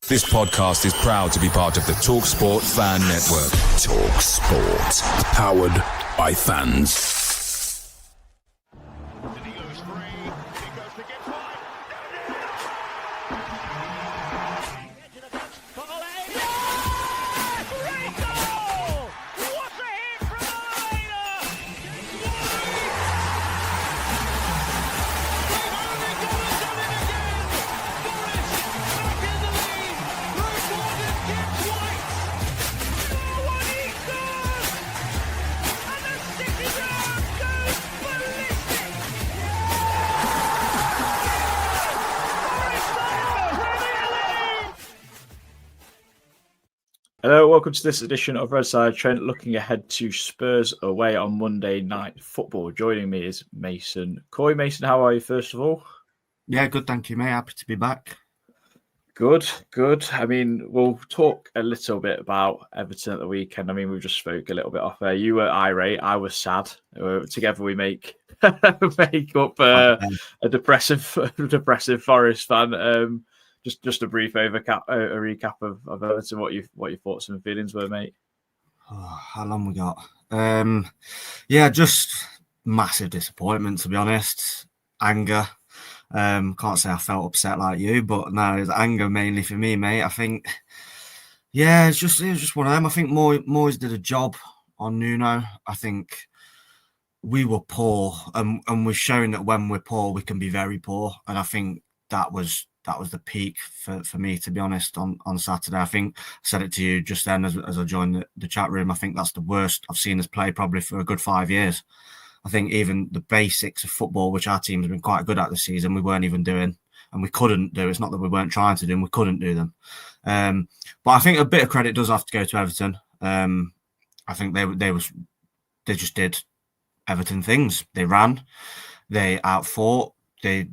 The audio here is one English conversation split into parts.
This podcast is proud to be part of the TalkSPORT Fan Network. TalkSPORT. Powered by fans. Hello, welcome to this edition of Red Side Trent, looking ahead to Spurs away on Monday Night Football. Joining me is Mason Coy. Mason, how are you, first of all? Yeah, good, thank you, mate. Happy to be back. Good. I mean, we'll talk a little bit about Everton at the weekend. I mean, we just spoke a little bit off there. You were irate, I was sad. Together we make up a depressive Forest fan. Just a brief recap of Everton. What your thoughts and feelings were, mate? Oh, how long we got? Yeah, just massive disappointment, to be honest. Anger. Can't say I felt upset like you, but no, it's anger mainly for me, mate. I think, yeah, it was just one of them. I think Moyes did a job on Nuno. I think we were poor, and we've shown that when we're poor, we can be very poor. And I think that was the peak for me, to be honest, on Saturday. I think I said it to you just then as I joined the chat room. I think that's the worst I've seen us play probably for a good 5 years. I think even the basics of football, which our team has been quite good at this season, we weren't even doing, and we couldn't do. It's not that we weren't trying to do them, we couldn't do them. But I think a bit of credit does have to go to Everton. I think they just did Everton things. They ran, they outfought, they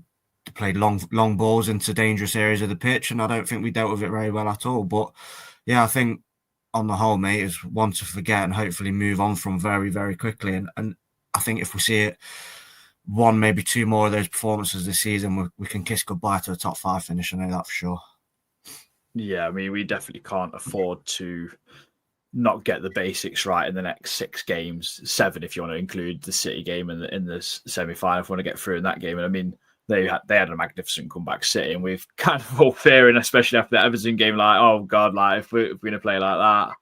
played long balls into dangerous areas of the pitch, and I don't think we dealt with it very well at all. But yeah, I think on the whole, mate, is one to forget and hopefully move on from very, very quickly. And I think if we see it, one, maybe two more of those performances this season, we can kiss goodbye to a top 5 finish. I know that for sure. Yeah, I mean, we definitely can't afford to not get the basics right in the next 6 games, 7 if you want to include the City game in the semi-final. If we want to get through in that game, and I mean, they had a magnificent comeback City, and we've kind of all fearing, especially after the Everton game, like, oh God, like if we're going to play like that,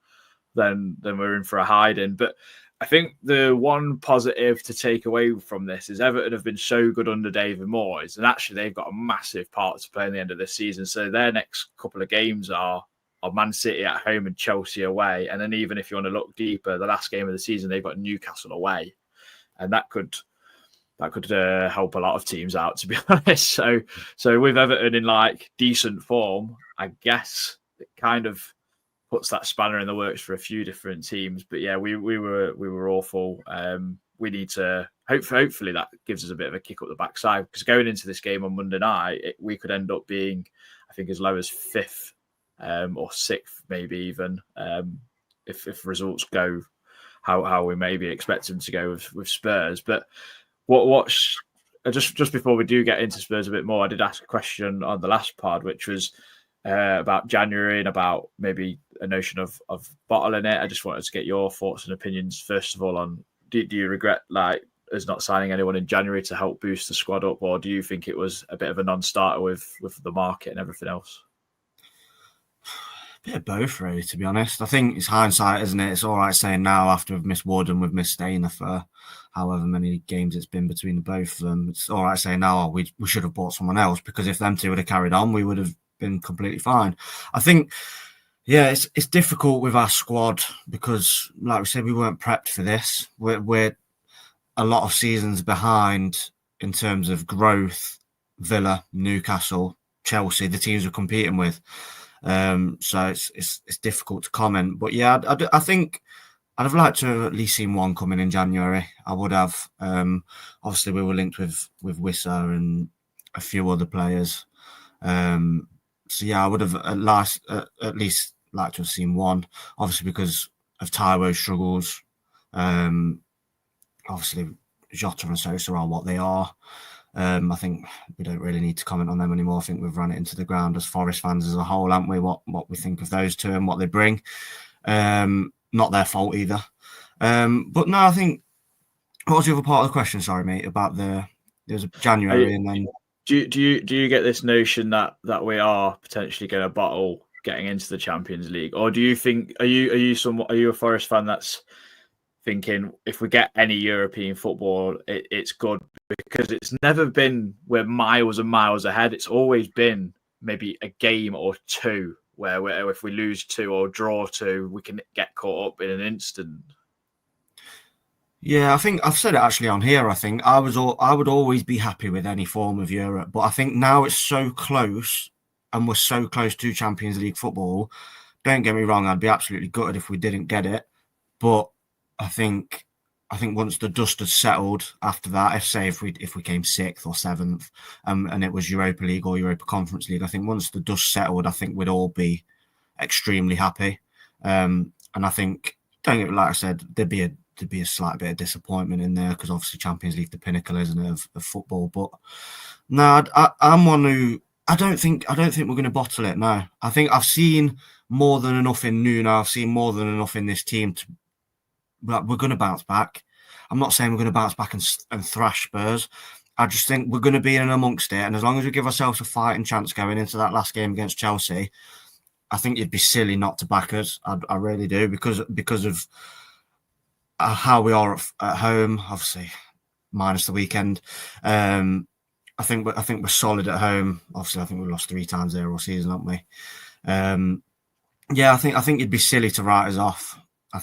then we're in for a hiding. But I think the one positive to take away from this is Everton have been so good under David Moyes, and actually they've got a massive part to play in the end of this season. So their next couple of games are Man City at home and Chelsea away, and then even if you want to look deeper, the last game of the season they've got Newcastle away, and that could help a lot of teams out, to be honest. So with Everton in like decent form, I guess it kind of puts that spanner in the works for a few different teams. But yeah, we were awful. We need to hopefully that gives us a bit of a kick up the backside, because going into this game on Monday night, we could end up being, I think, as low as 5th or 6th, maybe even if results go how we maybe expect them to go with Spurs. But what's just before we do get into Spurs a bit more, I did ask a question on the last pod, which was about January and about maybe a notion of bottling it. I just wanted to get your thoughts and opinions first of all on, do you regret like us not signing anyone in January to help boost the squad up, or do you think it was a bit of a non-starter with the market and everything else? A bit of both, really, to be honest. I think it's hindsight, isn't it? It's all right saying now, after we've missed Wood and we've missed Stainer for however many games it's been between the both of them. It's all right saying now, we should have bought someone else, because if them two would have carried on, we would have been completely fine. I think, yeah, it's difficult with our squad because, like we said, we weren't prepped for this. We're a lot of seasons behind in terms of growth. Villa, Newcastle, Chelsea, the teams we're competing with. So it's difficult to comment. But yeah, I think I'd have liked to have at least seen one coming in January. I would have. Obviously, we were linked with Wissa and a few other players. So yeah, I would have at least liked to have seen one. Obviously, because of Taiwo's struggles. Obviously, Jota and Sosa are what they are. I think we don't really need to comment on them anymore. I think we've run it into the ground as Forest fans as a whole, haven't we? What we think of those two and what they bring. Not their fault either. But no, I think, what was the other part of the question? Sorry, mate, about there's January and then. Do you get this notion that we are potentially going to bottle getting into the Champions League, or do you think are you a Forest fan that's thinking if we get any European football, it's good, because it's never been we're miles and miles ahead. It's always been maybe a game or two where if we lose two or draw two, we can get caught up in an instant. Yeah, I think I've said it actually on here. I think I would always be happy with any form of Europe, but I think now it's so close, and we're so close to Champions League football. Don't get me wrong, I'd be absolutely gutted if we didn't get it, but I think once the dust has settled after that, if we came 6th or 7th, and it was Europa League or Europa Conference League, I think once the dust settled, I think we'd all be extremely happy. And I think, like I said, there'd be a slight bit of disappointment in there because obviously Champions League the pinnacle, isn't it, of football. But no, I'm one who I don't think we're going to bottle it. No, I think I've seen more than enough in Nuno. I've seen more than enough in this team we're going to bounce back. I'm not saying we're going to bounce back and thrash Spurs. I just think we're going to be in amongst it, and as long as we give ourselves a fighting chance going into that last game against Chelsea, I think you'd be silly not to back us. I really do, because of how we are at home, obviously minus the weekend. I think we're solid at home. Obviously, I think we've lost 3 times there all season, haven't we? Yeah, I think you'd be silly to write us off. I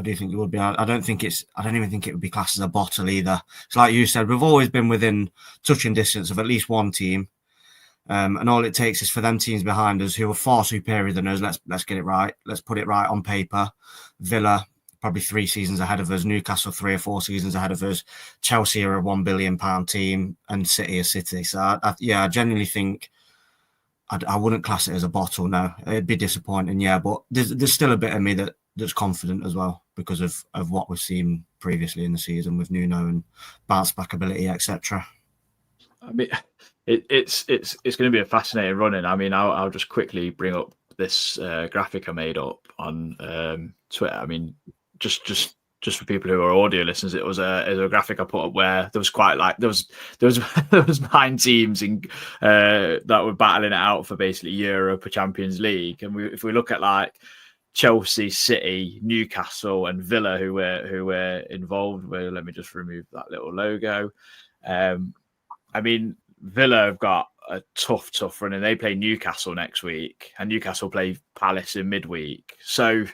do think it would be. I don't even think it would be classed as a bottle either. It's like you said, we've always been within touching distance of at least one team. And all it takes is for them teams behind us who are far superior than us. Let's get it right. Let's put it right on paper. Villa, probably 3 seasons ahead of us. Newcastle, 3 or 4 seasons ahead of us. Chelsea are a £1 billion team, and City a City. So I genuinely think I wouldn't class it as a bottle. No, it'd be disappointing. Yeah, but there's still a bit of me that's confident as well because of what we've seen previously in the season with Nuno and bounce back ability, etc. I mean, it's going to be a fascinating run-in. I mean, I'll just quickly bring up this graphic I made up on Twitter. I mean, just for people who are audio listeners, it was a graphic I put up where there was there was 9 teams that were battling it out for basically Europe or Champions League, and if we look at like Chelsea, City, Newcastle, and Villa, who were involved with. Let me just remove that little logo. I mean, Villa have got a tough run, and they play Newcastle next week, and Newcastle play Palace in midweek. So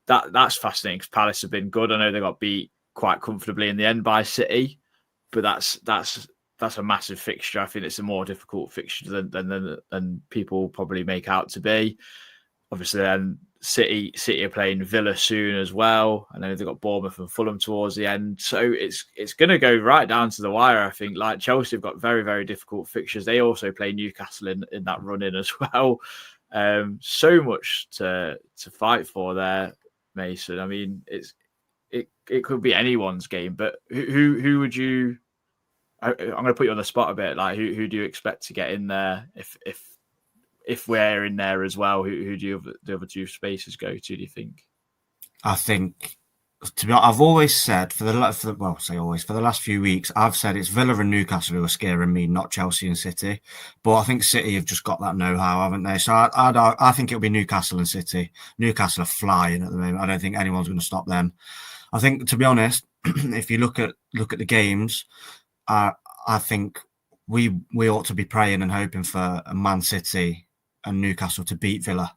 that's fascinating because Palace have been good. I know they got beat quite comfortably in the end by City, but that's a massive fixture. I think it's a more difficult fixture than people probably make out to be. Obviously, then City are playing Villa soon as well. I know they've got Bournemouth and Fulham towards the end. So it's going to go right down to the wire, I think. Like Chelsea have got very, very difficult fixtures. They also play Newcastle in that run-in as well. So much to fight for there, Mason. I mean, it could be anyone's game, but who would you... I'm going to put you on the spot a bit. Like, who do you expect to get in there if we're in there as well? Who do the other 2 spaces go to, do you think? I think, to be honest, I've always said for the last few weeks, I've said it's Villa and Newcastle who are scaring me, not Chelsea and City. But I think City have just got that know-how, haven't they? So I think it'll be Newcastle and City. Newcastle are flying at the moment. I don't think anyone's going to stop them. I think, to be honest, if you look at the games, I think we ought to be praying and hoping for a Man City and Newcastle to beat Villa.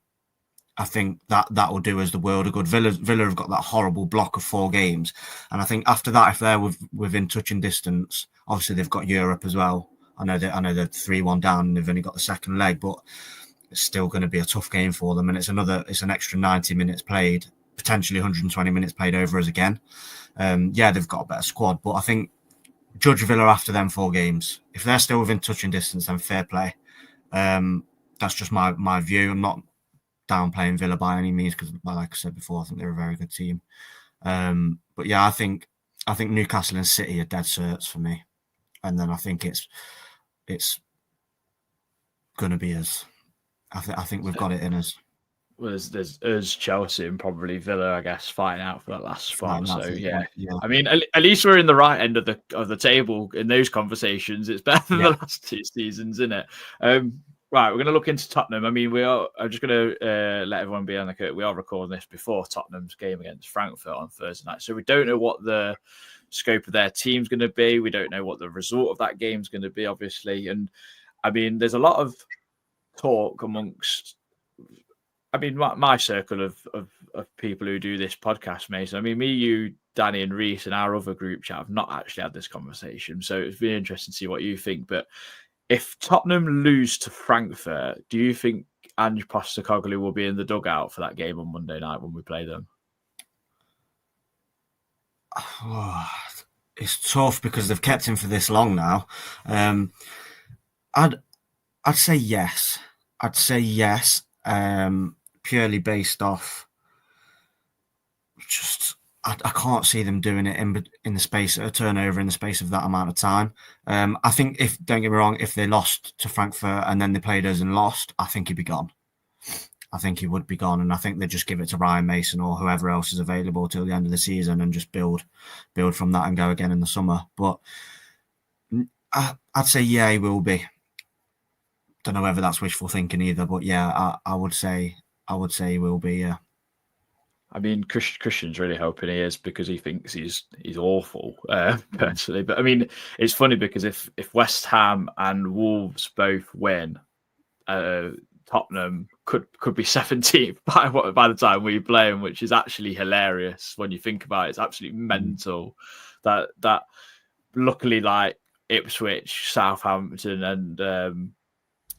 I think that will do us the world of good. Villa have got that horrible block of 4 games, and I think after that, if they're within touching distance, obviously they've got Europe as well. I know they're 3-1 down and they've only got the second leg, but it's still going to be a tough game for them, and it's an extra 90 minutes played, potentially 120 minutes played over us again. They've got a better squad, but I think judge Villa after them 4 games. If they're still within touching distance, then fair play. That's just my view. I'm not downplaying Villa by any means because, like I said before, I think they're a very good team. But yeah, I think Newcastle and City are dead certs for me. and then I think it's going to be us. I think we've got it in us. Well, there's us, Chelsea, and probably Villa, I guess, fighting out for that last spot. So yeah. I mean, at least we're in the right end of the table in those conversations. It's better than the last 2 seasons, isn't it? Right, we're going to look into Tottenham. I mean, I'm just going to let everyone be on the curtain. We are recording this before Tottenham's game against Frankfurt on Thursday night, so we don't know what the scope of their team's going to be. We don't know what the result of that game's going to be, obviously. And I mean, there's a lot of talk amongst, I mean, my circle of people who do this podcast, Mason. I mean, me, you, Danny, and Reese, and our other group chat have not actually had this conversation. So it's really interesting to see what you think. But if Tottenham lose to Frankfurt, do you think Ange Postecoglou will be in the dugout for that game on Monday night when we play them? Oh, it's tough because they've kept him for this long now. I'd say yes. I'd say yes. Purely based off just I can't see them doing it in the space, a turnover in the space of that amount of time. I think don't get me wrong, if they lost to Frankfurt and then they played us and lost, I think he'd be gone. I think he would be gone, and I think they'd just give it to Ryan Mason or whoever else is available till the end of the season and just build from that and go again in the summer. But I'd say yeah, he will be. Don't know whether that's wishful thinking either, but yeah, I would say he will be. Yeah. I mean, Christian's really hoping he is because he thinks he's awful personally. But I mean, it's funny because if West Ham and Wolves both win, Tottenham could be 17th by the time we play them, which is actually hilarious when you think about it. It's absolutely mental that luckily like Ipswich, Southampton, and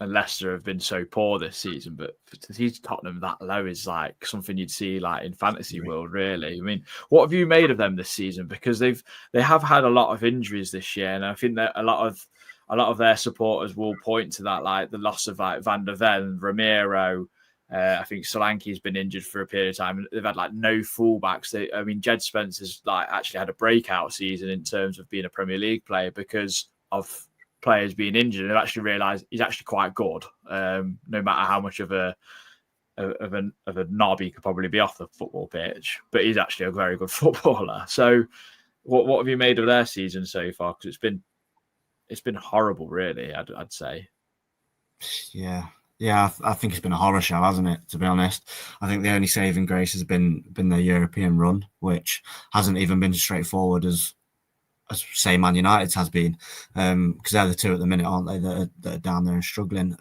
Leicester have been so poor this season, but to see Tottenham that low is like something you'd see like in fantasy world, really. I mean, what have you made of them this season? Because they have had a lot of injuries this year, and I think that a lot of their supporters will point to that, like the loss of like Van der Ven, Ramiro. I think Solanke's been injured for a period of time. They've had like no fullbacks. I mean, Jed Spencer's like actually had a breakout season in terms of being a Premier League player because of players being injured, and they've actually realised he's actually quite good. No matter how much of a knob he could probably be off the football pitch, but he's actually a very good footballer. So, what have you made of their season so far? Because it's been horrible, really. I'd say. Yeah, I think it's been a horror show, hasn't it? To be honest, I think the only saving grace has been their European run, which hasn't even been as straightforward as say Man United's has been, because they're the two at the minute, aren't they? That are down there and struggling.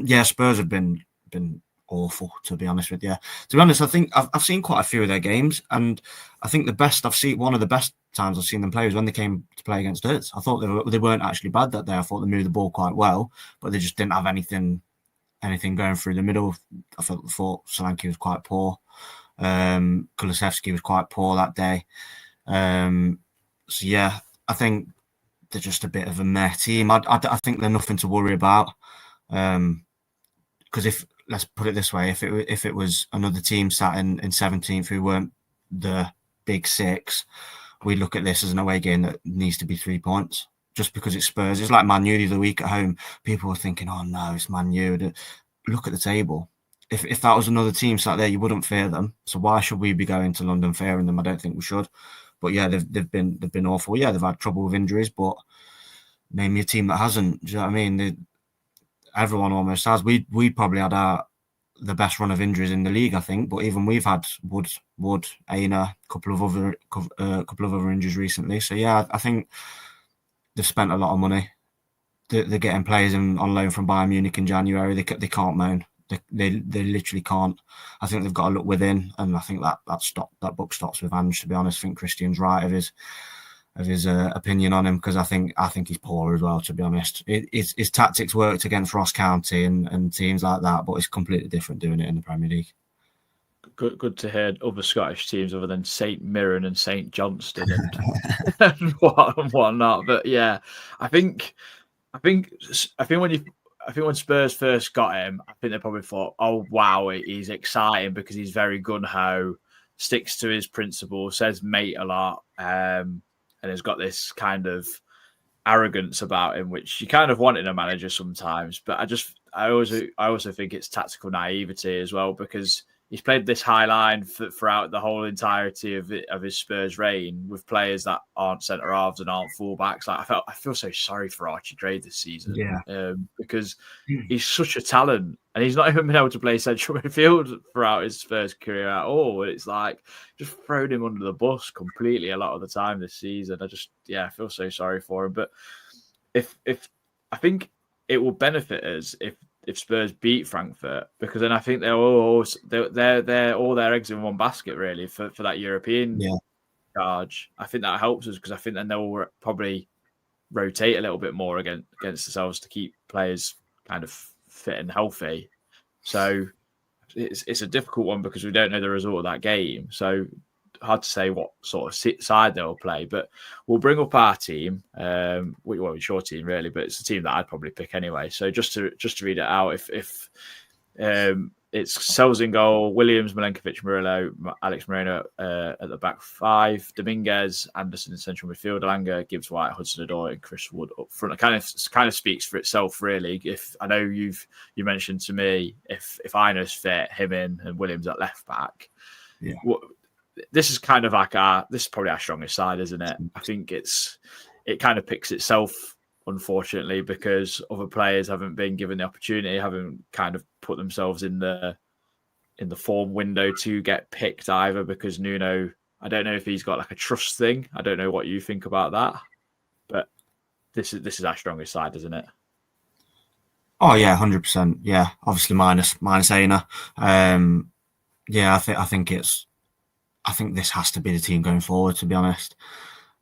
Yeah, Spurs have been awful, to be honest with you. To be honest, I think I've seen quite a few of their games, and I think one of the best times I've seen them play was when they came to play against us. I thought they weren't actually bad that day. I thought they moved the ball quite well, but they just didn't have anything going through the middle. I thought Solanke was quite poor. Kulusevski was quite poor that day. So yeah, I think they're just a bit of a meh team. I think they're nothing to worry about. Because let's put it this way, if it was another team sat in 17th who weren't the big six, we look at this as an away game that needs to be 3 points. Just because it's Spurs, it's like Man U the other week at home. People were thinking, "Oh no, it's Man U." Look at the table. If that was another team sat there, you wouldn't fear them. So why should we be going to London fearing them? I don't think we should. But yeah, they've been awful. Yeah, they've had trouble with injuries, but name me a team that hasn't. Do you know what I mean? Everyone almost has. We probably had the best run of injuries in the league, I think. But even we've had Wood, Aina, a couple of other injuries recently. So yeah, I think they've spent a lot of money. They're getting players on loan from Bayern Munich in January. They can't moan. They literally can't. I think they've got to look within, and I think that book stops with Ange. To be honest, I think Christian's right of his opinion on him, because I think he's poor as well. To be honest, his tactics worked against Ross County and teams like that, but it's completely different doing it in the Premier League. Good to hear other Scottish teams other than St Mirren and St Johnstone and whatnot. But yeah, I think when Spurs first got him, I think they probably thought, "Oh wow, he's exciting because he's very gun-ho, sticks to his principles, says mate a lot, and has got this kind of arrogance about him, which you kind of want in a manager sometimes. But I also think it's tactical naivety as well, because he's played this high line throughout the whole entirety of his Spurs reign with players that aren't centre halves and aren't fullbacks. Like I feel so sorry for Archie Gray this season, because he's such a talent, and he's not even been able to play central midfield throughout his Spurs career at all. It's like just thrown him under the bus completely a lot of the time this season. I feel so sorry for him. But if I think it will benefit us if Spurs beat Frankfurt, because then I think they're all their eggs in one basket really for that European charge. I think that helps us, because I think then they'll probably rotate a little bit more against themselves to keep players kind of fit and healthy. So it's a difficult one because we don't know the result of that game. So hard to say what sort of side they'll play, but we'll bring up our team. Well, it's your team really, but it's a team that I'd probably pick anyway. So just to read it out, if it's Sells in goal, Williams, Milenkovic, Murillo, Alex Moreno at the back five, Dominguez, Anderson in central midfield, Elanga, Gibbs, White, Hudson-Odoi, and Chris Wood up front. It kind of speaks for itself, really. If I know you mentioned to me if Einer's fit, him in, and Williams at left back. Yeah. This is kind of like this is probably our strongest side, isn't it? I think it kind of picks itself, unfortunately, because other players haven't been given the opportunity, haven't kind of put themselves in the form window to get picked either, because Nuno, I don't know if he's got like a trust thing. I don't know what you think about that, but this is our strongest side, isn't it? Oh yeah, 100%. Yeah, obviously minus Aina. I think this has to be the team going forward, to be honest.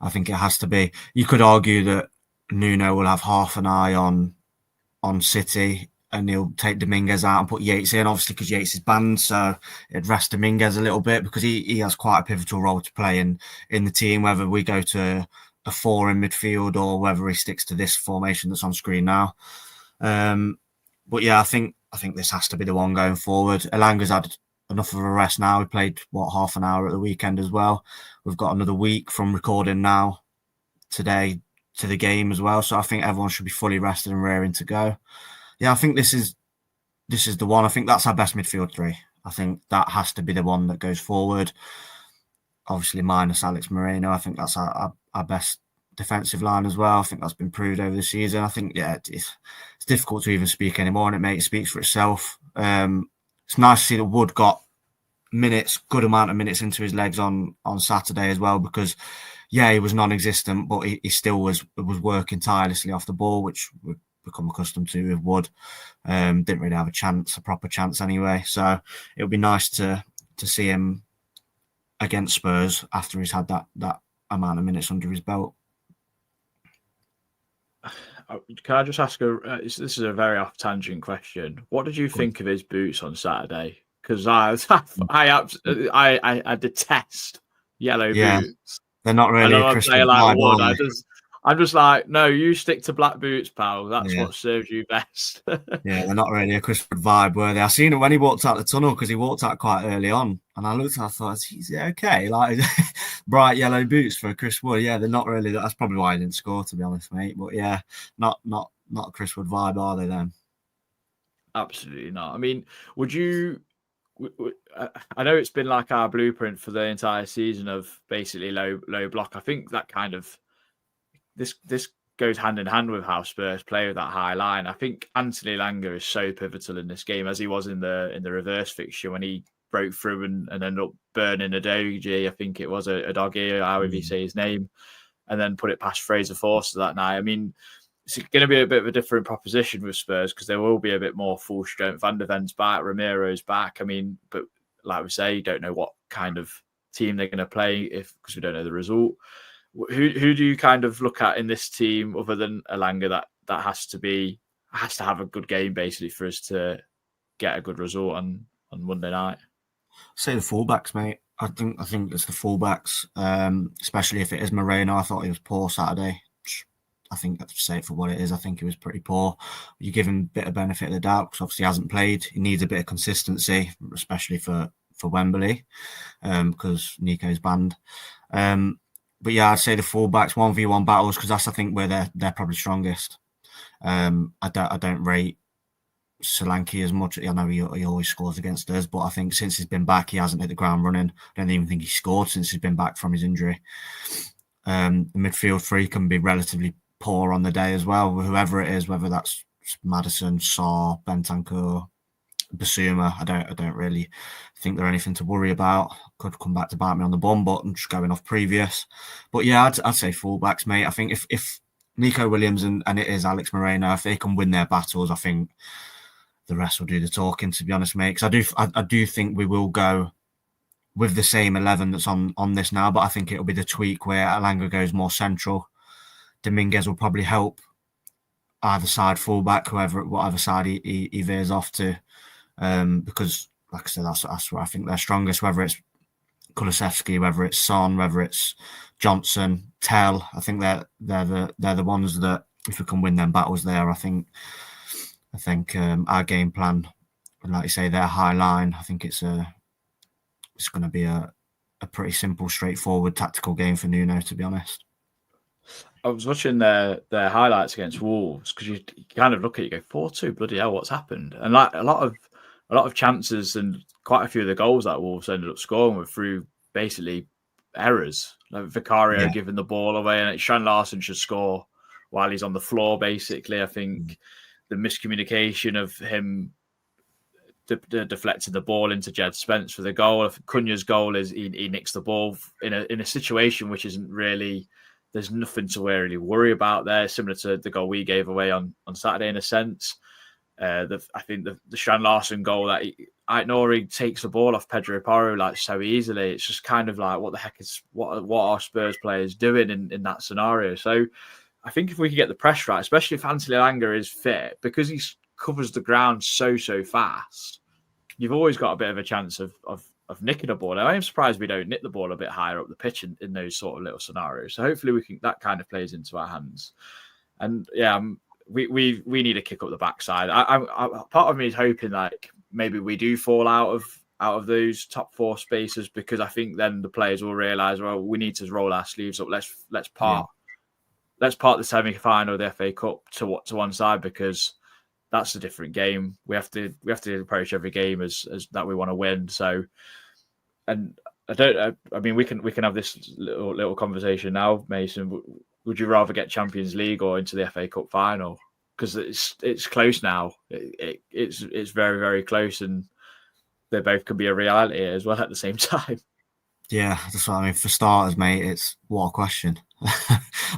I think it has to be. You could argue that Nuno will have half an eye on City, and he'll take Dominguez out and put Yates in, obviously, because Yates is banned. So it'd rest Dominguez a little bit, because he has quite a pivotal role to play in the team, whether we go to a 4 in midfield or whether he sticks to this formation that's on screen now. But yeah, I think this has to be the one going forward. Elanga's had enough of a rest now. We played half an hour at the weekend as well. We've got another week from recording now today to the game as well. So I think everyone should be fully rested and raring to go. Yeah, I think this is the one. I think that's our best midfield three. I think that has to be the one that goes forward. Obviously minus Alex Moreno. I think that's our best defensive line as well. I think that's been proved over the season. I think it's difficult to even speak anymore, and it speaks for itself. It's nice to see that Wood got good amount of minutes into his legs on Saturday as well, because he was non-existent, but he still was working tirelessly off the ball, which we've become accustomed to with Wood. Didn't really have a proper chance anyway. So it'll be nice to see him against Spurs after he's had that amount of minutes under his belt. Can I just ask this is a very off-tangent question. What did you think of his boots on Saturday? Because I detest yellow boots. They're not really a Christmas vibe. I'm just like, no, you stick to black boots, pal. That's what serves you best. They're not really a Christmas vibe, were they? I seen it when he walked out the tunnel, because he walked out quite early on, and I looked and I thought, is it okay? Like bright yellow boots for Chris Wood. Yeah, they're not really. That's probably why he didn't score, to be honest, mate. But yeah, not a Chris Wood vibe, are they then? Absolutely not. I mean, would you? I know it's been like our blueprint for the entire season of basically low block. I think that kind of this goes hand in hand with how Spurs play with that high line. I think Anthony Elanga is so pivotal in this game, as he was in the reverse fixture when he broke through and ended up burning a Doji. I think it was a doggy, however you say his name, and then put it past Fraser Forster that night. I mean, it's going to be a bit of a different proposition with Spurs, because there will be a bit more full strength. Van der Ven's back, Ramiro's back. I mean, but like we say, you don't know what kind of team they're going to play because we don't know the result. Who do you kind of look at in this team other than Elanga that has to have a good game basically for us to get a good result on Monday night? Say the fullbacks, mate. I think it's the fullbacks, especially if it is Moreno. I thought he was poor Saturday. I think that's say it for what it is. I think he was pretty poor. You give him a bit of benefit of the doubt, because obviously he hasn't played. He needs a bit of consistency, especially for Wembley, because Nico's banned. But yeah, I'd say the fullbacks 1v1 battles, because that's, I think, where they're probably strongest. I don't rate Solanke as much. I know he always scores against us, but I think since he's been back, he hasn't hit the ground running. I don't even think he scored since he's been back from his injury. The midfield three can be relatively poor on the day as well, whoever it is, whether that's Maddison, Sarr, Bentancur, Basuma. I don't really think they're anything to worry about. Could come back to bite me on the bum, but I'm just going off previous. But yeah, I'd say fullbacks, mate. I think if Nico Williams and it is Alex Moreno, if they can win their battles, I think the rest will do the talking, to be honest, mate. Because I do think we will go with the same 11 that's on this now, but I think it'll be the tweak where Alanga goes more central. Dominguez will probably help either side fullback, whatever side he veers off to, because, like I said, that's where I think they're strongest. Whether it's Kulusevski, whether it's Son, whether it's Johnson, Tell, I think they're the ones that, if we can win them battles there, I think our game plan, and like you say, their high line, I think it's going to be a pretty simple, straightforward tactical game for Nuno, to be honest. I was watching their highlights against Wolves, because you kind of look at it, you go 4-2, bloody hell, what's happened? And like a lot of chances and quite a few of the goals that Wolves ended up scoring were through basically errors. Like Vicario giving the ball away, and Strand Larsen should score while he's on the floor, basically. I think the miscommunication of him deflecting the ball into Jed Spence for the goal. Cunha's goal is he nicks the ball in a situation which isn't really, there's nothing to really worry about there, similar to the goal we gave away on Saturday in a sense. I think the Strand Larsen goal that Aït-Nouri takes the ball off Pedro Porro like so easily. It's just kind of like, what the heck is what are Spurs players doing in that scenario? So I think if we could get the press right, especially if Anthony Elanga is fit, because he covers the ground so fast, you've always got a bit of a chance of nicking a ball. Now, I am surprised we don't nick the ball a bit higher up the pitch in those sort of little scenarios. So hopefully that kind of plays into our hands. And yeah, we need to kick up the backside. I part of me is hoping like maybe we do fall out of those top four spaces, because I think then the players will realise, well, we need to roll our sleeves up. Let's park the semi-final of the FA Cup to one side, because that's a different game. We have to approach every game as that we want to win. So, and I mean, we can have this little conversation now, Mason. Would you rather get Champions League or into the FA Cup final? Because it's close now. It's very, very close, and they both can be a reality as well at the same time. Yeah, that's what I mean. For starters, mate, it's what a question.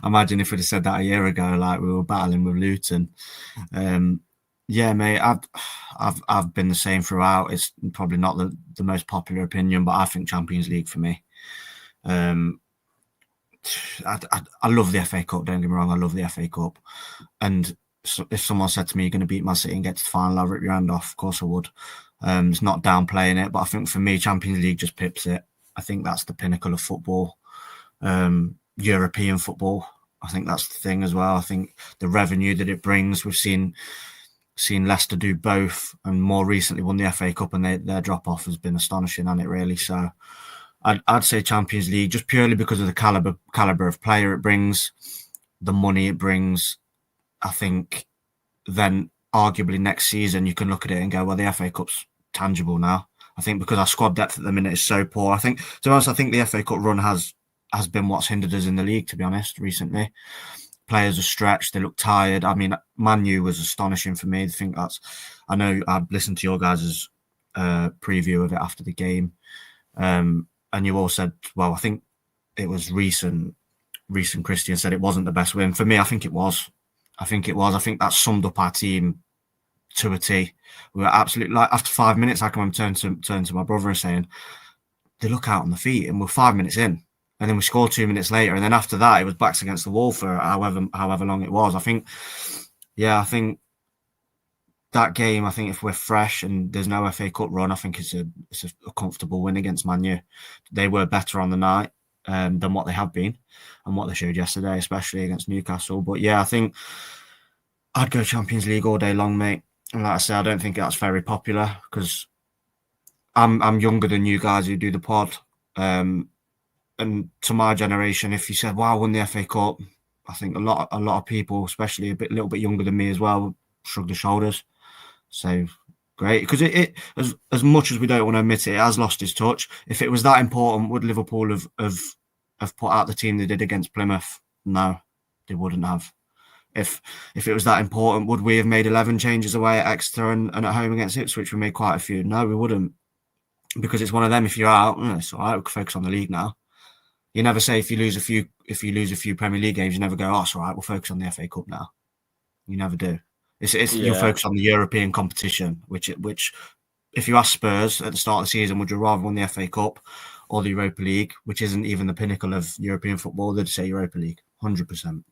Imagine if we'd have said that a year ago, like we were battling with Luton. Yeah, mate, I've been the same throughout. It's probably not the most popular opinion, but I think Champions League for me. I love the FA Cup, don't get me wrong, I love the FA Cup. And so if someone said to me, you're going to beat Man City and get to the final, I'll rip your hand off. Of course I would. It's not downplaying it, but I think for me, Champions League just pips it. I think that's the pinnacle of football. European football, I think that's the thing as well. I think the revenue that it brings, we've seen Leicester do both, and more recently won the FA Cup, and their drop-off has been astonishing, hasn't it, really? So I'd say Champions League, just purely because of the calibre of player it brings, the money it brings. I think then arguably next season you can look at it and go, well, the FA Cup's tangible now. I think because our squad depth at the minute is so poor. To be honest, I think the FA Cup run has been what's hindered us in the league, to be honest, recently. Players are stretched, they look tired. I mean, Man U was astonishing for me. I know I've listened to your guys' preview of it after the game. And you all said, well, I think it was recent Christian said it wasn't the best win. For me, I think it was. I think that summed up our team to a T. We were absolutely, like, after 5 minutes, I can turn to my brother and saying, they look out on the feet, and we're 5 minutes in. And then we scored 2 minutes later. And then after that, it was backs against the wall for however long it was. I think that game, I think if we're fresh and there's no FA Cup run, I think it's a comfortable win against Man U. They were better on the night than what they have been and what they showed yesterday, especially against Newcastle. But yeah, I think I'd go Champions League all day long, mate. And like I say, I don't think that's very popular because I'm younger than you guys who do the pod. and to my generation, if you said, "Wow, I won the FA Cup," I think a lot of people, especially little bit younger than me as well, shrug their shoulders. So great, because it as much as we don't want to admit it, it has lost its touch. If it was that important, would Liverpool have put out the team they did against Plymouth? No, they wouldn't have. If it was that important, would we have made 11 changes away at Exeter and at home against Ipswich? We made quite a few. No, we wouldn't, because it's one of them. If you're out, it's all right. We can focus on the league now. You never say if you lose a few Premier League games, you never go, "Oh, it's all right. We'll focus on the FA Cup now." You never do. It's You'll focus on the European competition, which if you ask Spurs at the start of the season, would you rather win the FA Cup or the Europa League, which isn't even the pinnacle of European football? They'd say Europa League, 100%.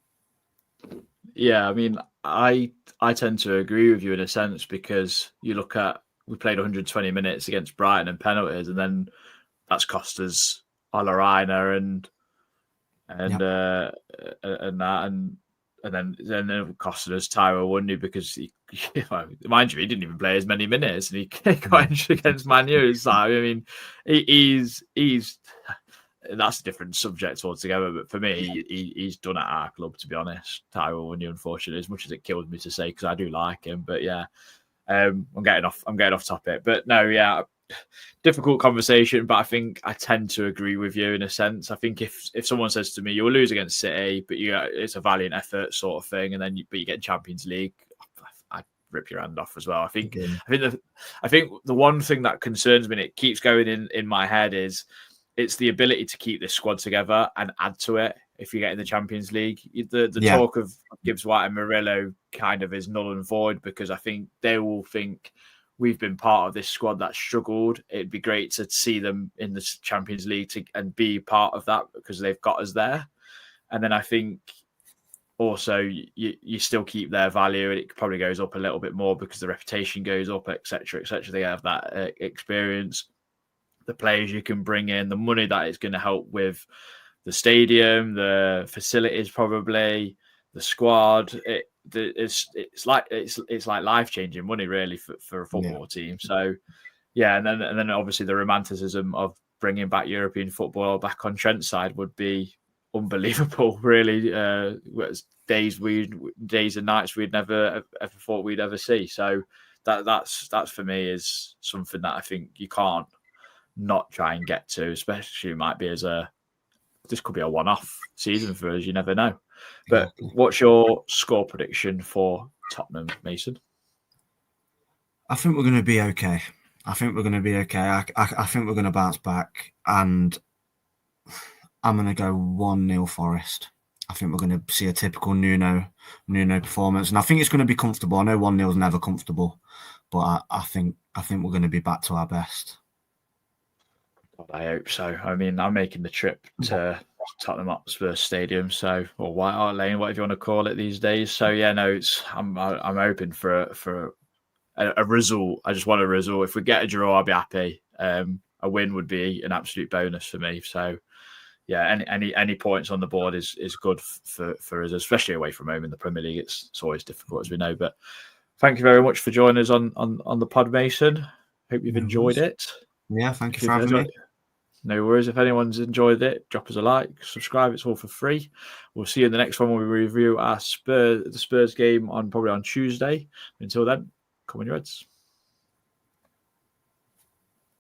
Yeah, I mean, I tend to agree with you in a sense, because you look at, we played 120 minutes against Brighton and penalties, and then that's cost us Olarina and that, and then it costed us Tyro Wundy, because mind you, he didn't even play as many minutes, and he got injured against Man U. So I mean, he's that's a different subject altogether. But for me, he's done at our club, to be honest. Tyro Wundy, unfortunately, as much as it kills me to say, because I do like him. But yeah, I'm getting off topic. But no, yeah, difficult conversation. But I think I tend to agree with you in a sense. I think if someone says to me, "You'll lose against City, but it's a valiant effort," sort of thing, and then you get Champions League, I'd rip your hand off as well. I think the one thing that concerns me, and it keeps going in my head, is it's the ability to keep this squad together and add to it if you get in the Champions League. The talk of Gibbs White and Murillo kind of is null and void, because I think they will think we've been part of this squad that struggled. It'd be great to see them in the Champions League and be part of that, because they've got us there. And then I think also you still keep their value, and it probably goes up a little bit more because the reputation goes up, etc., etc. They have that experience, the players you can bring in, the money that it's going to help with the stadium, the facilities, probably the squad. It's like life-changing money, really, for a football team. So yeah, and then obviously the romanticism of bringing back European football back on Trent's side would be unbelievable, really. Days and nights we'd never ever thought we'd ever see. So that's for me is something that I think you can't not try and get to, especially it might be this could be a one-off season for us. You never know. But what's your score prediction for Tottenham, Mason? I think we're going to be okay. I think we're going to bounce back, and I'm going to go 1-0 Forest. I think we're going to see a typical Nuno performance, and I think it's going to be comfortable. I know 1-0 is never comfortable, but I think we're going to be back to our best. God, I hope so. I mean, I'm making the trip to Tottenham Hotspurs Stadium, or White Hart Lane, whatever you want to call it these days. So yeah, no, I'm hoping for a result. I just want a result. If we get a draw, I'll be happy. A win would be an absolute bonus for me. So yeah, any points on the board is good for us, especially away from home in the Premier League. It's always difficult, as we know. But thank you very much for joining us on the pod, Mason. Hope you've enjoyed it. Yeah, thank you for having me. No worries. If anyone's enjoyed it, drop us a like, subscribe. It's all for free. We'll see you in the next one when we review the Spurs game probably on Tuesday. Until then, come on, your Reds.